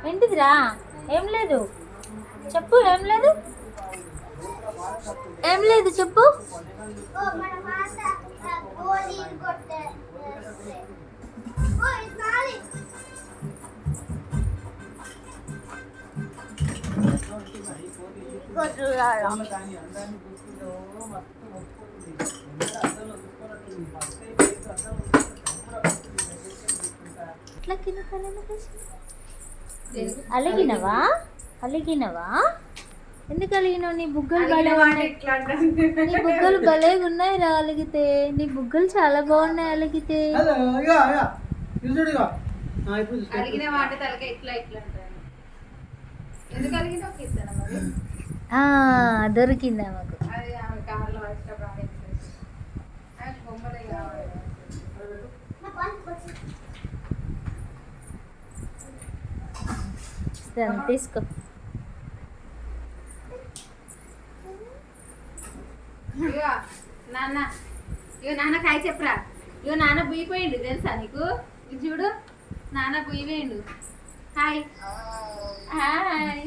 ఏంటిదిరా? ఏం లేదు చెప్పు. ఏం లేదు, ఏం లేదు చెప్పు. ఇట్లా కింద అలిగినవా? అలిగినవా? ఎందుకు అలిగినావు? నీ బుగ్గలు భలే ఉన్నాయి. నీ బుగ్గలు భలే ఉన్నాయి రా అలిగితే. నీ బుగ్గలు చాలా బాగున్నాయి అలిగితే. దొరికిందా మాకు? తీసుకో. నాన్న ఇగో నాన్న కాయ చెప్పరా. ఇగో నాన్న బుయ్యిపోయిండు తెలుసా నీకు? ఇది చూడు, నాన్న బుయ్యిపోయిండు. Hi hi.